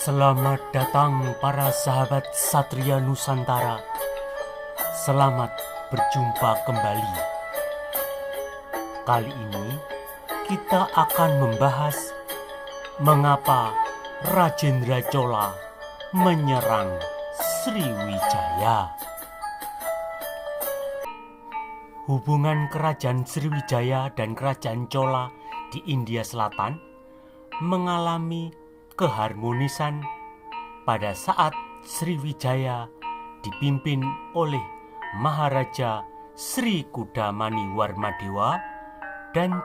Selamat datang para sahabat Satria Nusantara. Selamat berjumpa kembali. Kali ini kita akan membahas mengapa Rajendra Chola menyerang Sriwijaya. Hubungan Kerajaan Sriwijaya dan Kerajaan Chola di India Selatan mengalami keharmonisan pada saat Sriwijaya dipimpin oleh Maharaja Sri Kudamani Warmadewa dan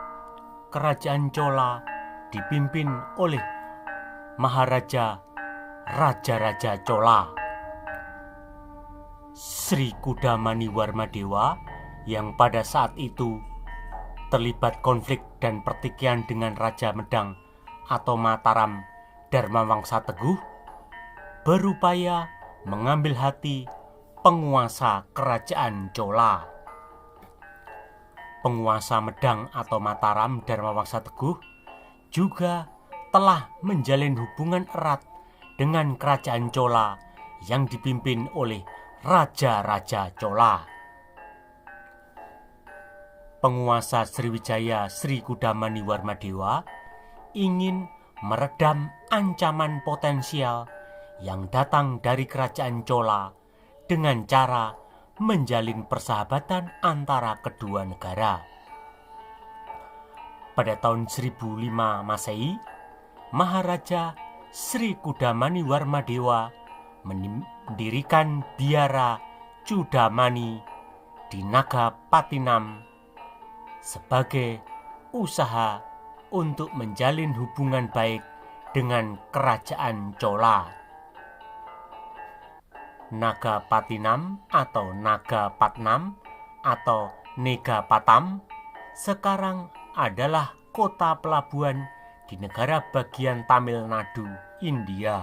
Kerajaan Chola dipimpin oleh Maharaja Raja-Raja Chola. Sri Kudamani Warmadewa yang pada saat itu terlibat konflik dan pertikaian dengan Raja Medang atau Mataram Dharmawangsa Teguh berupaya mengambil hati penguasa Kerajaan Chola. Penguasa Medang atau Mataram Dharmawangsa Teguh juga telah menjalin hubungan erat dengan Kerajaan Chola yang dipimpin oleh Raja-Raja Chola. Penguasa Sriwijaya Sri Kudamani Warmadewa ingin meredam ancaman potensial yang datang dari Kerajaan Chola dengan cara menjalin persahabatan antara kedua negara. Pada tahun 1005 Masehi, Maharaja Sri Kudamani Warmadewa mendirikan Biara Chudamani di Nagapatinam sebagai usaha untuk menjalin hubungan baik dengan Kerajaan Chola. Nagapatinam atau Nagapatnam atau Negapatam sekarang adalah kota pelabuhan di negara bagian Tamil Nadu, India.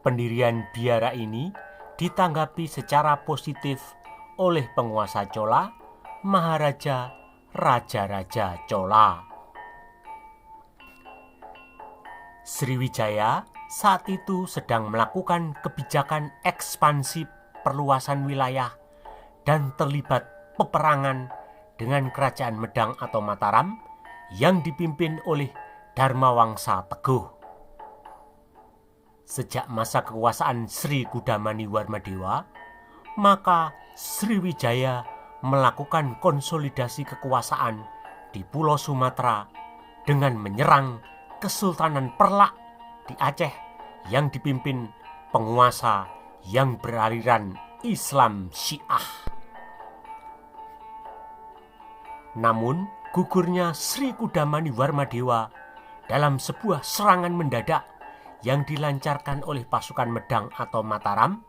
Pendirian biara ini ditanggapi secara positif oleh penguasa Chola, Maharaja Raja-Raja Chola. Sriwijaya saat itu sedang melakukan kebijakan ekspansi perluasan wilayah dan terlibat peperangan dengan Kerajaan Medang atau Mataram yang dipimpin oleh Dharmawangsa Teguh. Sejak masa kekuasaan Sri Kudamani Warmadewa, maka Sriwijaya melakukan konsolidasi kekuasaan di Pulau Sumatera dengan menyerang Kesultanan Perlak di Aceh yang dipimpin penguasa yang beraliran Islam Syiah. Namun, gugurnya Sri Kudamani Warmadewa dalam sebuah serangan mendadak yang dilancarkan oleh pasukan Medang atau Mataram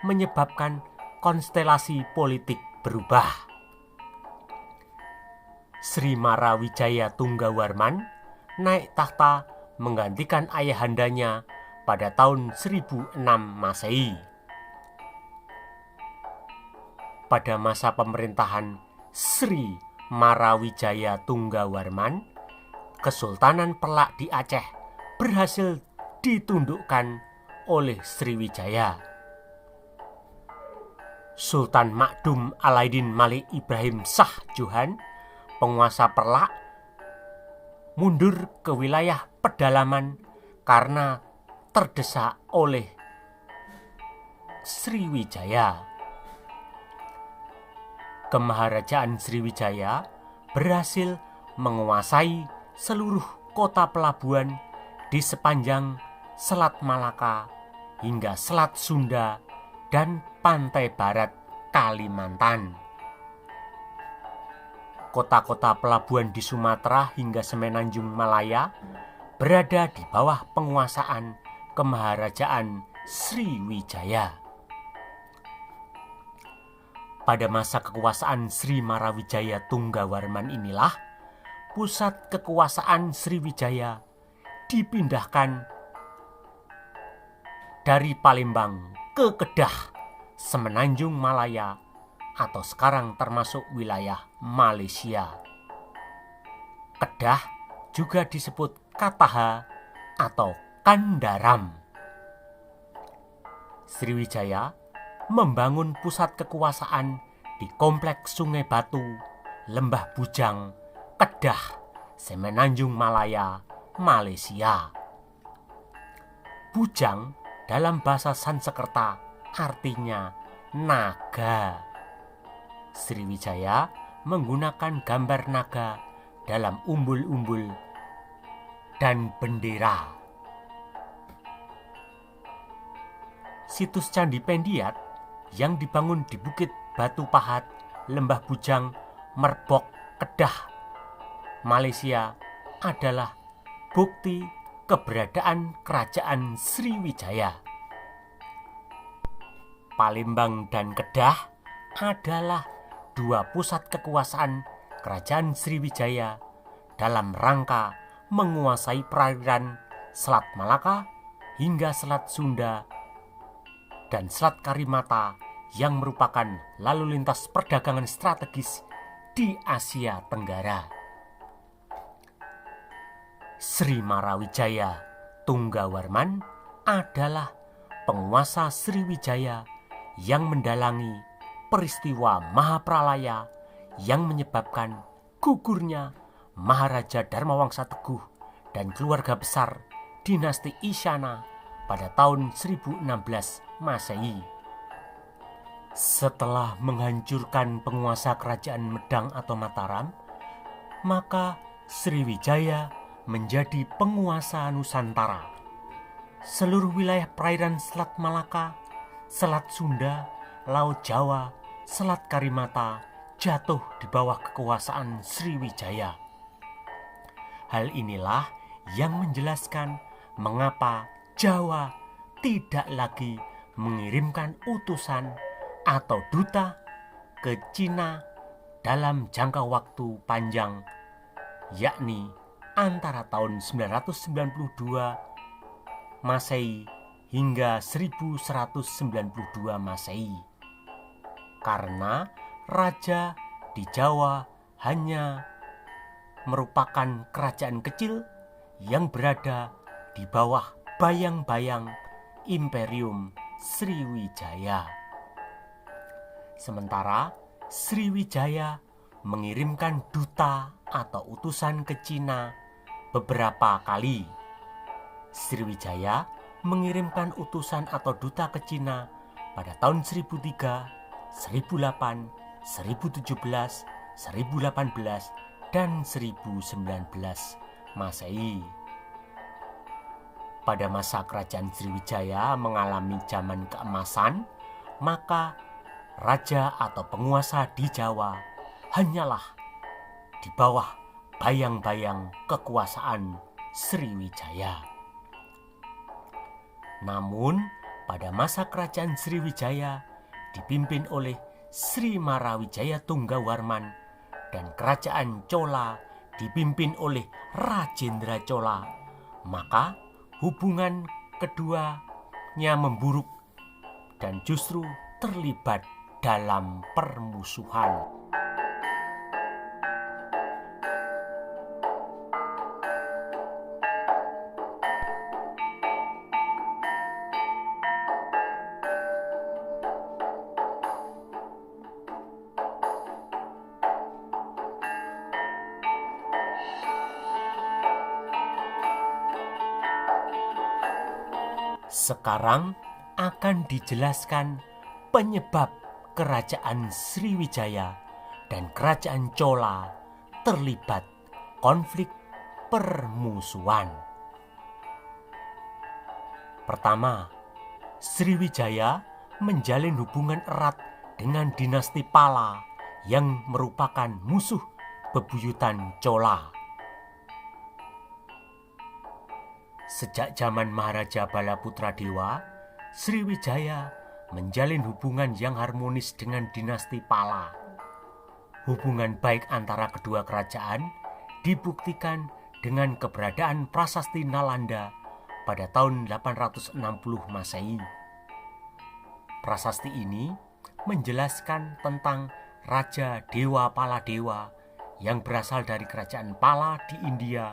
menyebabkan konstelasi politik berubah. Sri Marawijaya Tunggawarman naik tahta menggantikan ayahandanya pada tahun 1006 Masehi. Pada masa pemerintahan Sri Marawijaya Tunggawarman, Kesultanan Perlak di Aceh berhasil ditundukkan oleh Sriwijaya. Sultan Makdum Alaidin Malik Ibrahim Shah Johan, penguasa Perlak, mundur ke wilayah pedalaman karena terdesak oleh Sriwijaya. Kemaharajaan Sriwijaya berhasil menguasai seluruh kota pelabuhan di sepanjang Selat Malaka hingga Selat Sunda dan pantai barat Kalimantan. Kota-kota pelabuhan di Sumatera hingga Semenanjung Malaya berada di bawah penguasaan Kemaharajaan Sriwijaya. Pada masa kekuasaan Sri Marawijaya Tunggawarman inilah pusat kekuasaan Sriwijaya dipindahkan dari Palembang ke Kedah, Semenanjung Malaya atau sekarang termasuk wilayah Malaysia. Kedah juga disebut Kataha atau Kandaram. Sriwijaya membangun pusat kekuasaan di kompleks Sungai Batu, Lembah Bujang, Kedah, Semenanjung Malaya, Malaysia. Bujang dalam bahasa Sanskerta artinya naga. Sriwijaya menggunakan gambar naga dalam umbul-umbul dan bendera. Situs Candi Pendiat yang dibangun di Bukit Batu Pahat, Lembah Bujang, Merbok, Kedah, Malaysia adalah bukti keberadaan Kerajaan Sriwijaya. Palembang dan Kedah adalah dua pusat kekuasaan Kerajaan Sriwijaya dalam rangka menguasai perairan Selat Malaka hingga Selat Sunda dan Selat Karimata yang merupakan lalu lintas perdagangan strategis di Asia Tenggara. Sri Marawijaya Tunggawarman adalah penguasa Sriwijaya yang mendalangi peristiwa Mahapralaya yang menyebabkan gugurnya Maharaja Dharmawangsa Teguh dan keluarga besar dinasti Isyana pada tahun 1016 Masehi. Setelah menghancurkan penguasa kerajaan Medang atau Mataram, maka Sriwijaya menjadi penguasa Nusantara. Seluruh wilayah perairan Selat Malaka, Selat Sunda, Laut Jawa, Selat Karimata jatuh di bawah kekuasaan Sriwijaya. Hal inilah yang menjelaskan mengapa Jawa tidak lagi mengirimkan utusan atau duta ke Cina dalam jangka waktu panjang, yakni antara tahun 992 Masehi hingga 1192 Masehi. Karena raja di Jawa hanya merupakan kerajaan kecil yang berada di bawah bayang-bayang Imperium Sriwijaya. Sementara Sriwijaya mengirimkan duta atau utusan ke Cina beberapa kali. Sriwijaya mengirimkan utusan atau duta ke Cina pada tahun 1003, 1008, 1017, 1018, dan 1019 Masehi. Pada masa kerajaan Sriwijaya mengalami zaman keemasan, maka raja atau penguasa di Jawa hanyalah di bawah bayang-bayang kekuasaan Sriwijaya. Namun, pada masa kerajaan Sriwijaya dipimpin oleh Sri Marawijaya Tunggawarman dan kerajaan Chola dipimpin oleh Rajendra Chola, maka hubungan keduanya memburuk dan justru terlibat dalam permusuhan. Sekarang akan dijelaskan penyebab kerajaan Sriwijaya dan kerajaan Chola terlibat konflik permusuhan. Pertama, Sriwijaya menjalin hubungan erat dengan dinasti Pala yang merupakan musuh bebuyutan Chola. Sejak zaman Maharaja Balaputra Dewa, Sriwijaya menjalin hubungan yang harmonis dengan dinasti Pala. Hubungan baik antara kedua kerajaan dibuktikan dengan keberadaan prasasti Nalanda pada tahun 860 Masehi. Prasasti ini menjelaskan tentang Raja Dewa Paladewa yang berasal dari kerajaan Pala di India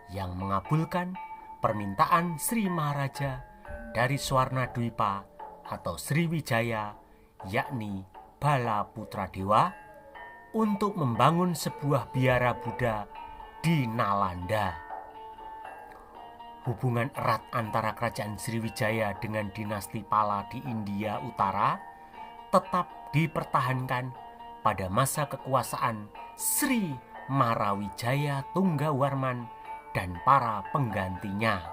yang mengabulkan permintaan Sri Maharaja dari Swarnadwipa atau Sriwijaya, yakni Bala Putra Dewa, untuk membangun sebuah biara Buddha di Nalanda. Hubungan erat antara kerajaan Sriwijaya dengan dinasti Pala di India Utara tetap dipertahankan pada masa kekuasaan Sri Marawijaya Tunggawarman dan para penggantinya.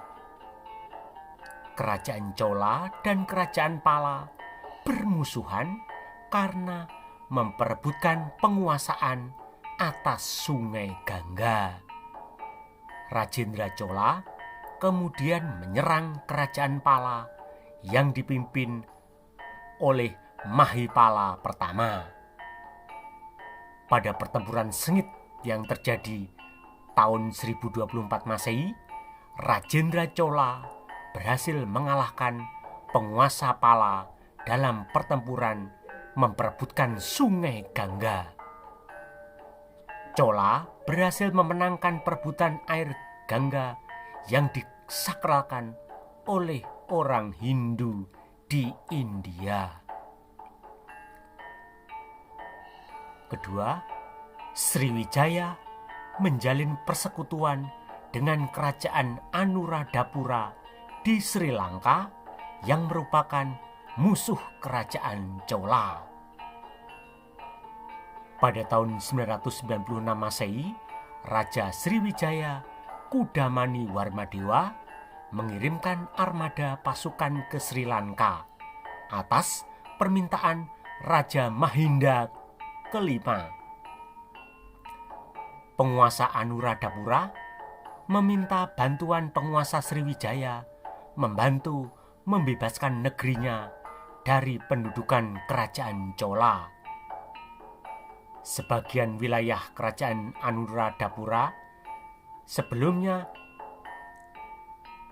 Kerajaan Chola dan kerajaan Pala bermusuhan karena memperebutkan penguasaan atas Sungai Gangga. Rajendra Chola kemudian menyerang kerajaan Pala yang dipimpin oleh Mahipala pertama. Pada pertempuran sengit yang terjadi tahun 1024 Masehi, Rajendra Chola berhasil mengalahkan penguasa Pala dalam pertempuran memperebutkan Sungai Gangga. Chola berhasil memenangkan perebutan air Gangga yang disakralkan oleh orang Hindu di India. Kedua, Sriwijaya menjalin persekutuan dengan kerajaan Anuradhapura di Sri Lanka yang merupakan musuh kerajaan Chola. Pada tahun 996 Masehi, Raja Sriwijaya Kudamani Warmadewa mengirimkan armada pasukan ke Sri Lanka atas permintaan Raja Mahinda kelima. Penguasa Anuradhapura meminta bantuan penguasa Sriwijaya membantu membebaskan negerinya dari pendudukan kerajaan Chola. Sebagian wilayah kerajaan Anuradhapura sebelumnya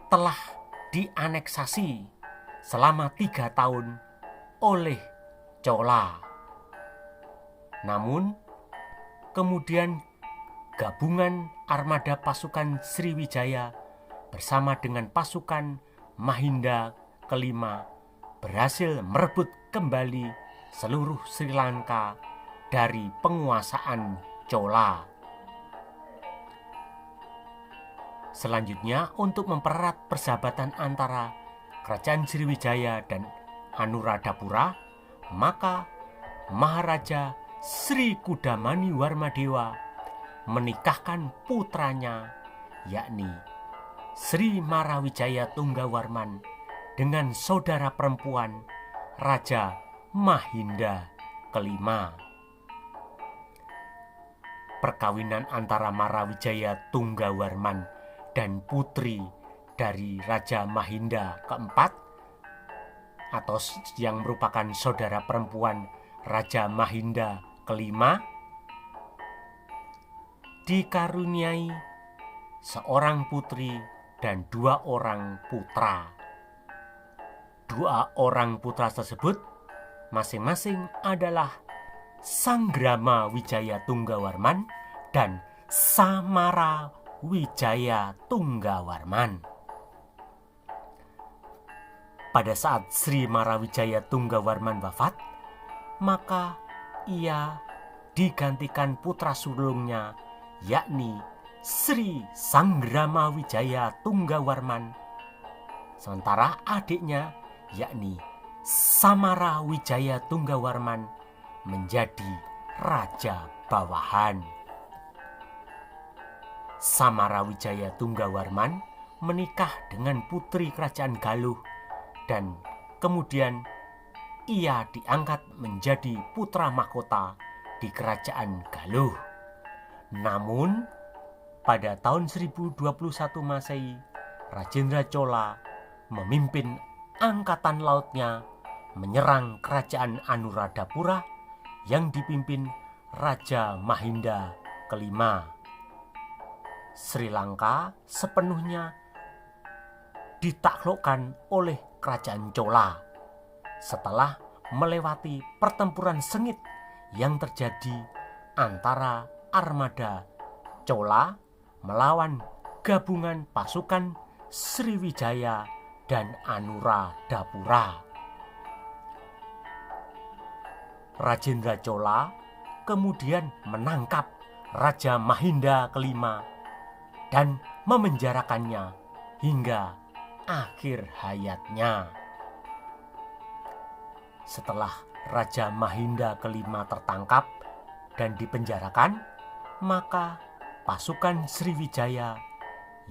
telah dianeksasi selama 3 tahun oleh Chola. Namun, kemudian gabungan armada pasukan Sriwijaya bersama dengan pasukan Mahinda kelima berhasil merebut kembali seluruh Sri Lanka dari penguasaan Chola. Selanjutnya, untuk mempererat persahabatan antara kerajaan Sriwijaya dan Anuradhapura, maka Maharaja Sri Kudamani Warmadewa menikahkan putranya, yakni Sri Marawijaya Tunggawarman, dengan saudara perempuan Raja Mahinda kelima. Perkawinan antara Marawijaya Tunggawarman dan putri dari Raja Mahinda keempat, atau yang merupakan saudara perempuan Raja Mahinda kelima, dikaruniai seorang putri dan 2 orang putra. 2 orang putra tersebut masing-masing adalah Sanggrama Wijaya Tunggawarman dan Samara Wijaya Tunggawarman. Pada saat Sri Marawijaya Tunggawarman wafat, maka ia digantikan putra sulungnya, yakni Sri Sanggrama Wijaya Tunggawarman. Sementara adiknya, yakni Samara Wijaya Tunggawarman, menjadi raja bawahan. Samara Wijaya Tunggawarman menikah dengan putri kerajaan Galuh dan kemudian ia diangkat menjadi putra mahkota di kerajaan Galuh. Namun pada tahun 1021 Masehi, Rajendra Chola memimpin angkatan lautnya menyerang kerajaan Anuradhapura yang dipimpin Raja Mahinda kelima. Sri Lanka sepenuhnya ditaklukkan oleh kerajaan Chola setelah melewati pertempuran sengit yang terjadi antara armada Chola melawan gabungan pasukan Sriwijaya dan Anuradhapura. Rajendra Chola kemudian menangkap Raja Mahinda kelima dan memenjarakannya hingga akhir hayatnya. Setelah Raja Mahinda kelima tertangkap dan dipenjarakan, maka pasukan Sriwijaya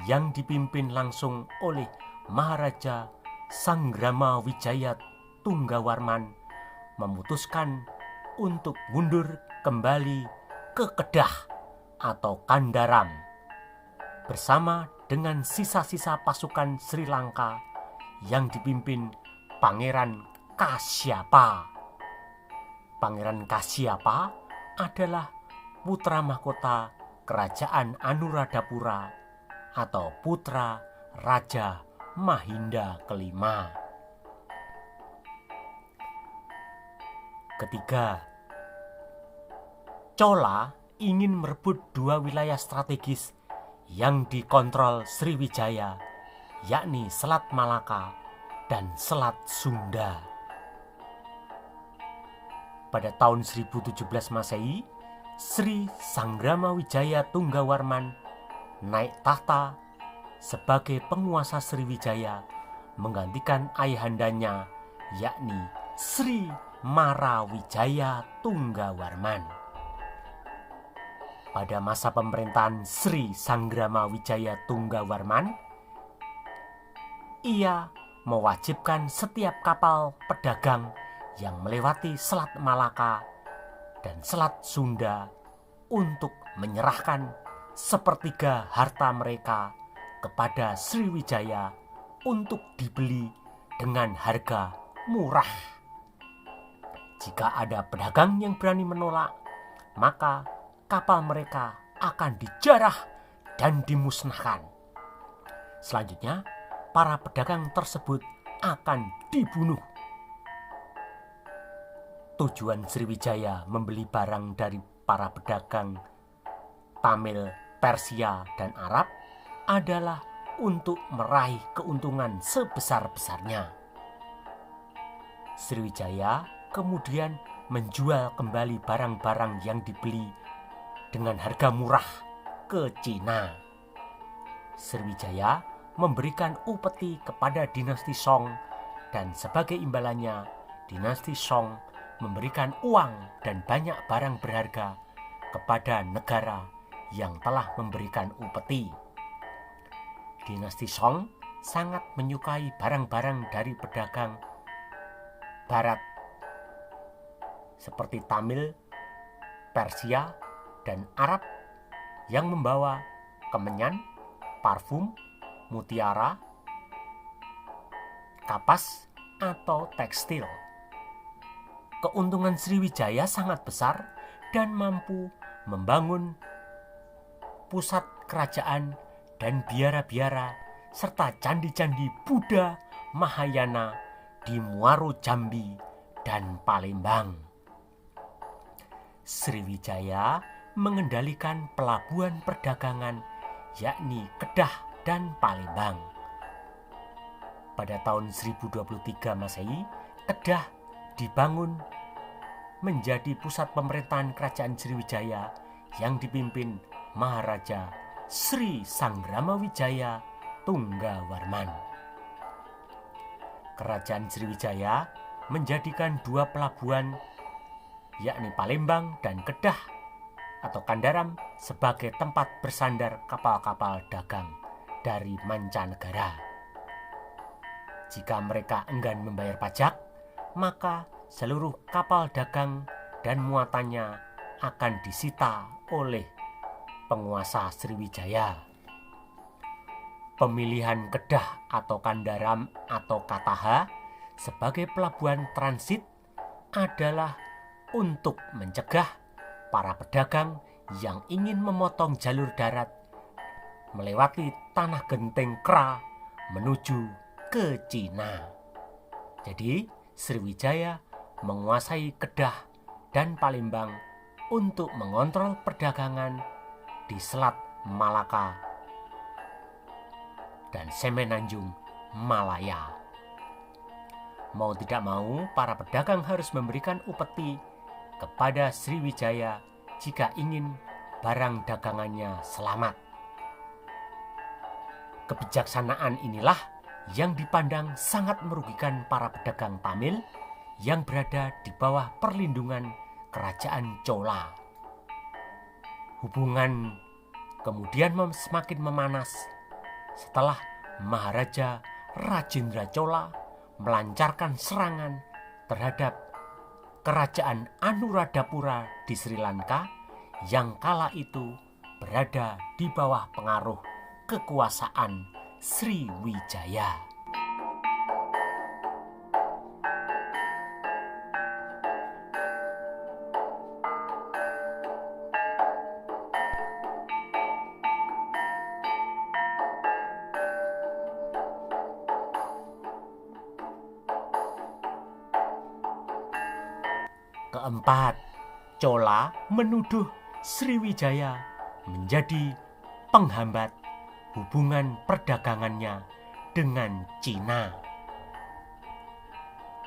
yang dipimpin langsung oleh Maharaja Sanggramawijaya Tunggawarman memutuskan untuk mundur kembali ke Kedah atau Kandaram bersama dengan sisa-sisa pasukan Sri Lanka yang dipimpin Pangeran Kasyapa. Pangeran Kasyapa adalah putra mahkota Kerajaan Anuradhapura atau putra Raja Mahinda kelima. Ketiga, Chola ingin merebut dua wilayah strategis yang dikontrol Sriwijaya, yakni Selat Malaka dan Selat Sunda. Pada tahun 1017 Masehi, Sri Sanggramawijaya Tunggawarman naik tahta sebagai penguasa Sriwijaya menggantikan ayahandanya, yakni Sri Marawijaya Tunggawarman. Pada masa pemerintahan Sri Sanggramawijaya Tunggawarman, ia mewajibkan setiap kapal pedagang yang melewati Selat Malaka dan Selat Sunda untuk menyerahkan sepertiga harta mereka kepada Sriwijaya untuk dibeli dengan harga murah. Jika ada pedagang yang berani menolak, maka kapal mereka akan dijarah dan dimusnahkan. Selanjutnya, para pedagang tersebut akan dibunuh. Tujuan Sriwijaya membeli barang dari para pedagang Tamil, Persia, dan Arab adalah untuk meraih keuntungan sebesar-besarnya. Sriwijaya kemudian menjual kembali barang-barang yang dibeli dengan harga murah ke Cina. Sriwijaya memberikan upeti kepada dinasti Song dan sebagai imbalannya dinasti Song memberikan uang dan banyak barang berharga kepada negara yang telah memberikan upeti. Dinasti Song sangat menyukai barang-barang dari pedagang barat seperti Tamil, Persia, dan Arab yang membawa kemenyan, parfum, mutiara, kapas, atau tekstil. Keuntungan Sriwijaya sangat besar dan mampu membangun pusat kerajaan dan biara-biara serta candi-candi Buddha Mahayana di Muaro Jambi dan Palembang. Sriwijaya mengendalikan pelabuhan perdagangan yakni Kedah dan Palembang. Pada tahun 1023 Masehi, Kedah dibangun menjadi pusat pemerintahan kerajaan Sriwijaya yang dipimpin Maharaja Sri Sanggramawijaya Tunggawarman. Kerajaan Sriwijaya menjadikan dua pelabuhan yakni Palembang dan Kedah atau Kandaram sebagai tempat bersandar kapal-kapal dagang dari mancanegara. Jika mereka enggan membayar pajak, maka seluruh kapal dagang dan muatannya akan disita oleh penguasa Sriwijaya. Pemilihan Kedah atau Kandaram atau Kataha sebagai pelabuhan transit adalah untuk mencegah para pedagang yang ingin memotong jalur darat melewati tanah genting Kra menuju ke Cina. Jadi, Sriwijaya menguasai Kedah dan Palembang untuk mengontrol perdagangan di Selat Malaka. dan Semenanjung Malaya. Mau tidak mau, para pedagang harus memberikan upeti kepada Sriwijaya jika ingin barang dagangannya selamat. Kebijaksanaan inilah yang dipandang sangat merugikan para pedagang Tamil yang berada di bawah perlindungan Kerajaan Chola. Hubungan kemudian semakin memanas setelah Maharaja Rajendra Chola melancarkan serangan terhadap Kerajaan Anuradhapura di Sri Lanka yang kala itu berada di bawah pengaruh kekuasaan Sriwijaya. Keempat, Chola menuduh Sriwijaya menjadi penghambat hubungan perdagangannya dengan Cina.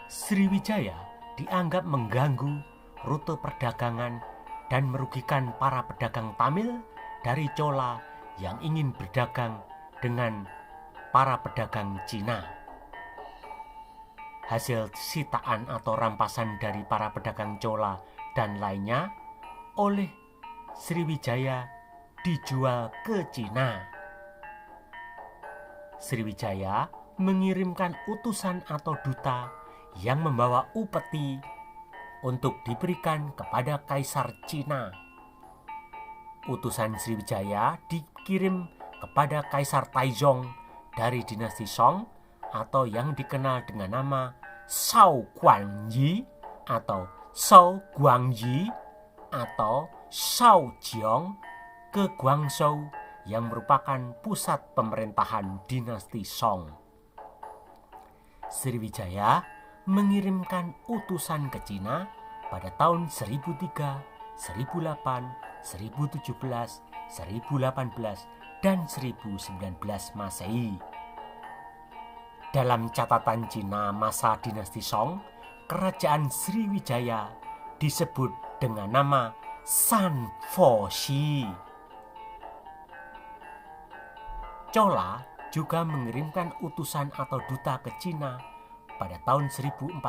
Sriwijaya dianggap mengganggu rute perdagangan dan merugikan para pedagang Tamil dari Chola yang ingin berdagang dengan para pedagang Cina. Hasil sitaan atau rampasan dari para pedagang Chola dan lainnya oleh Sriwijaya dijual ke Cina. Sriwijaya mengirimkan utusan atau duta yang membawa upeti untuk diberikan kepada Kaisar Cina. Utusan Sriwijaya dikirim kepada Kaisar Taizong dari dinasti Song atau yang dikenal dengan nama Shao Guangyi atau Shao Guangyi atau Shao Jiong ke Guangzhou yang merupakan pusat pemerintahan dinasti Song. Sriwijaya mengirimkan utusan ke Cina pada tahun 1003, 1008, 1017, 1018, dan 1019 Masehi. Dalam catatan Cina masa dinasti Song, kerajaan Sriwijaya disebut dengan nama Sanfoshi. Chola juga mengirimkan utusan atau duta ke Cina pada tahun 1014,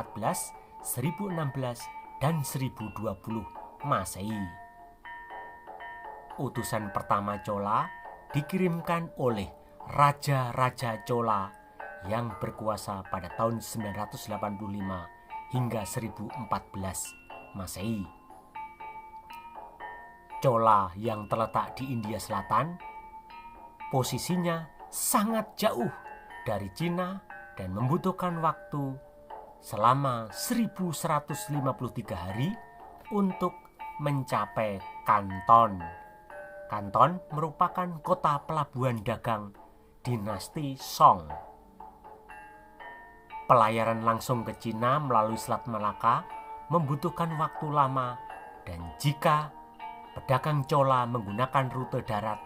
1016, dan 1020 Masehi. Utusan pertama Chola dikirimkan oleh Raja-Raja Chola yang berkuasa pada tahun 985 hingga 1014 Masehi. Chola yang terletak di India Selatan, posisinya sangat jauh dari Cina dan membutuhkan waktu selama 1153 hari untuk mencapai Kanton. Kanton merupakan kota pelabuhan dagang dinasti Song. Pelayaran langsung ke Cina melalui Selat Malaka membutuhkan waktu lama, dan jika pedagang Chola menggunakan rute darat,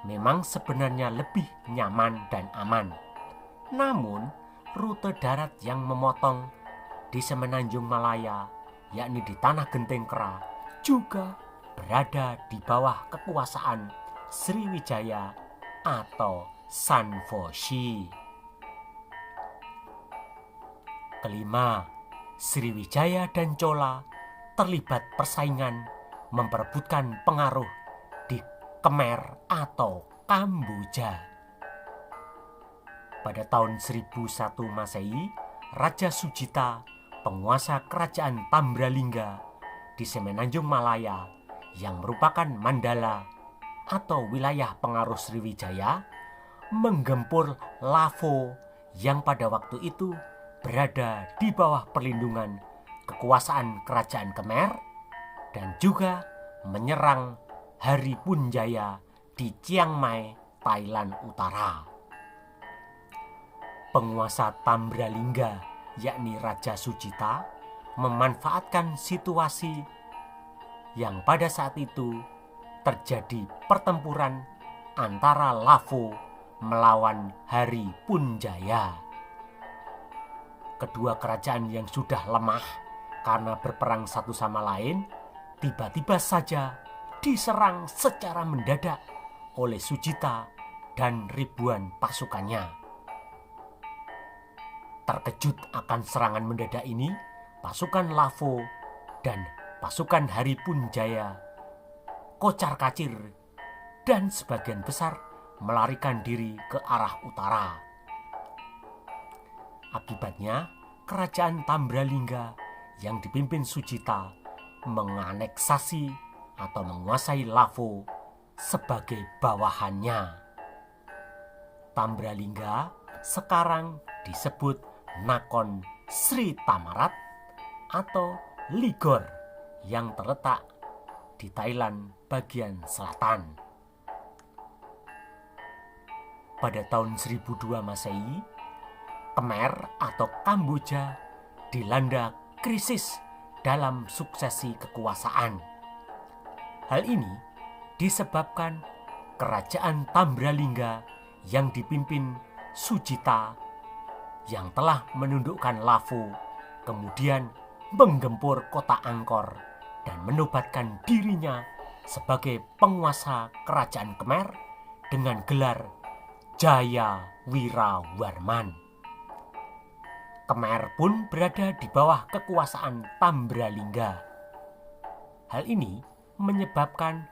memang sebenarnya lebih nyaman dan aman. Namun, rute darat yang memotong di Semenanjung Malaya, yakni di Tanah Genting Kera, juga berada di bawah kekuasaan Sriwijaya atau Sanfoshi. Kelima, Sriwijaya dan Chola terlibat persaingan memperebutkan pengaruh di Khmer atau Kamboja. Pada tahun 1001 Masehi, Raja Sujita, penguasa kerajaan Tambralinga di Semenanjung Malaya yang merupakan Mandala atau wilayah pengaruh Sriwijaya, menggempur Lavo yang pada waktu itu berada di bawah perlindungan kekuasaan kerajaan Khmer, dan juga menyerang Haripunjaya di Chiang Mai, Thailand Utara. Penguasa Tambralinga, yakni Raja Sujita, memanfaatkan situasi yang pada saat itu terjadi pertempuran antara Lavo melawan Haripunjaya. Kedua kerajaan yang sudah lemah karena berperang satu sama lain tiba-tiba saja diserang secara mendadak oleh Sujita dan ribuan pasukannya. Terkejut akan serangan mendadak ini, pasukan Lavo dan pasukan Haripunjaya kocar-kacir dan sebagian besar melarikan diri ke arah utara. Akibatnya, kerajaan Tambralingga yang dipimpin Sujita menganeksasi atau menguasai Lavo sebagai bawahannya. Tambralingga sekarang disebut Nakhon Sri Thammarat atau Ligor yang terletak di Thailand bagian selatan. Pada tahun 1002 Masehi, Khmer atau Kamboja dilanda krisis dalam suksesi kekuasaan. Hal ini disebabkan kerajaan Tambralingga yang dipimpin Sujita yang telah menundukkan Lavo kemudian menggempur kota Angkor dan menobatkan dirinya sebagai penguasa kerajaan Khmer dengan gelar Jayawirawarman. Khmer pun berada di bawah kekuasaan Tambralingga. Hal ini menyebabkan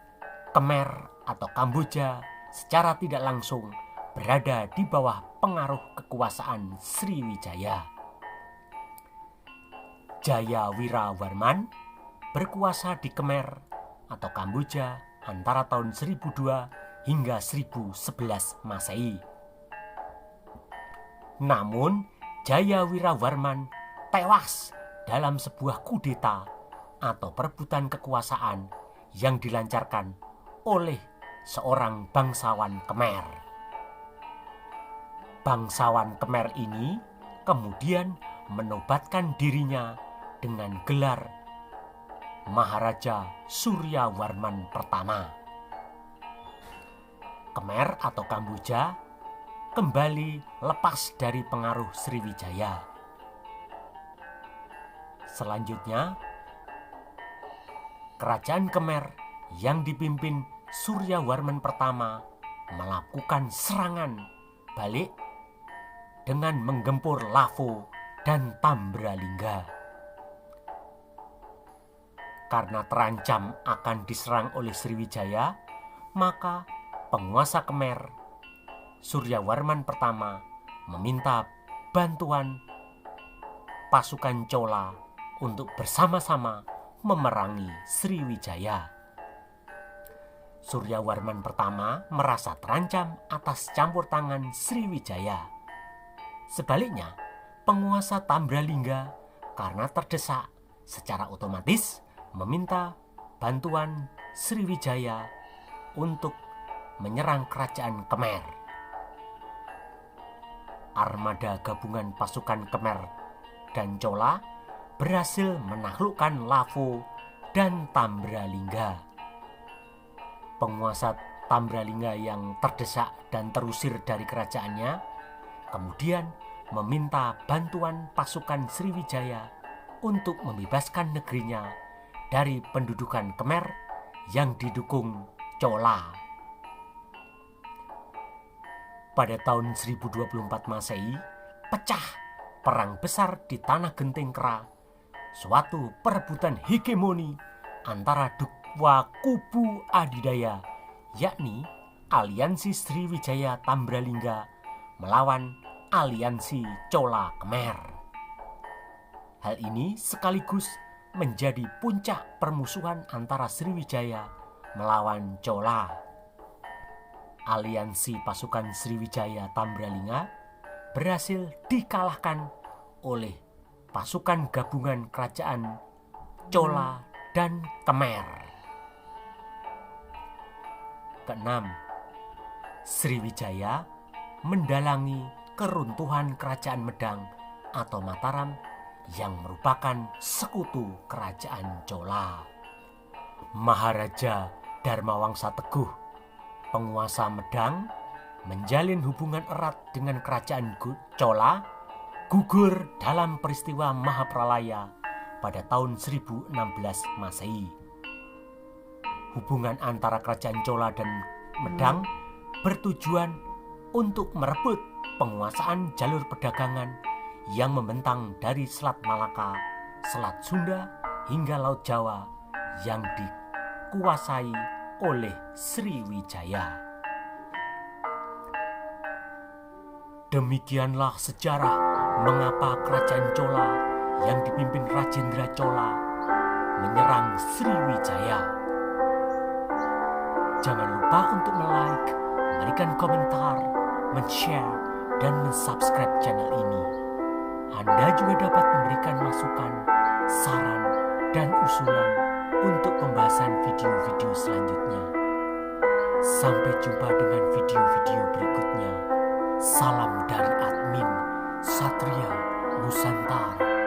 Khmer atau Kamboja secara tidak langsung berada di bawah pengaruh kekuasaan Sriwijaya. Jayawirawarman berkuasa di Khmer atau Kamboja antara tahun 1002 hingga 1011 Masehi. Namun, Jayawirawarman tewas dalam sebuah kudeta atau perebutan kekuasaan yang dilancarkan oleh seorang bangsawan Khmer. Bangsawan Khmer ini kemudian menobatkan dirinya dengan gelar Maharaja Suryawarman pertama. Khmer atau Kamboja kembali lepas dari pengaruh Sriwijaya. Selanjutnya, kerajaan Khmer yang dipimpin Suryawarman pertama melakukan serangan balik dengan menggempur Lavo dan Tambralingga. Karena terancam akan diserang oleh Sriwijaya, maka penguasa Khmer Suryawarman pertama meminta bantuan pasukan Chola untuk bersama-sama memerangi Sriwijaya. Suryawarman pertama merasa terancam atas campur tangan Sriwijaya. Sebaliknya, penguasa Tambralingga karena terdesak secara otomatis meminta bantuan Sriwijaya untuk menyerang kerajaan Khmer. Armada gabungan pasukan Khmer dan Chola berhasil menaklukkan Lavo dan Tambralingga. Penguasa Tambralingga yang terdesak dan terusir dari kerajaannya kemudian meminta bantuan pasukan Sriwijaya untuk membebaskan negerinya dari pendudukan Khmer yang didukung Chola. Pada tahun 1024 Masehi, pecah perang besar di Tanah Genting Kera, suatu perebutan hegemoni antara dua kubu adidaya, yakni aliansi Sriwijaya Tambralingga melawan aliansi Chola Khmer. Hal ini sekaligus menjadi puncak permusuhan antara Sriwijaya melawan Chola. Aliansi pasukan Sriwijaya Tambralingga berhasil dikalahkan oleh pasukan gabungan kerajaan Chola dan Khmer. Keenam, Sriwijaya mendalangi keruntuhan kerajaan Medang atau Mataram yang merupakan sekutu kerajaan Chola. Maharaja Dharmawangsa Teguh, penguasa Medang, menjalin hubungan erat dengan kerajaan Chola, gugur dalam peristiwa Mahapralaya pada tahun 1016 Masehi. Hubungan antara kerajaan Chola dan Medang bertujuan untuk merebut penguasaan jalur perdagangan yang membentang dari Selat Malaka, Selat Sunda, hingga Laut Jawa yang dikuasai oleh Sriwijaya. Demikianlah sejarah mengapa kerajaan Chola yang dipimpin Rajendra Chola menyerang Sriwijaya. Jangan lupa untuk like, memberikan komentar, men-share, dan men-subscribe channel ini. Anda juga dapat memberikan masukan, saran, dan usulan untuk pembahasan video-video selanjutnya. Sampai jumpa dengan video-video berikutnya. Salam dari admin Satria Nusantara.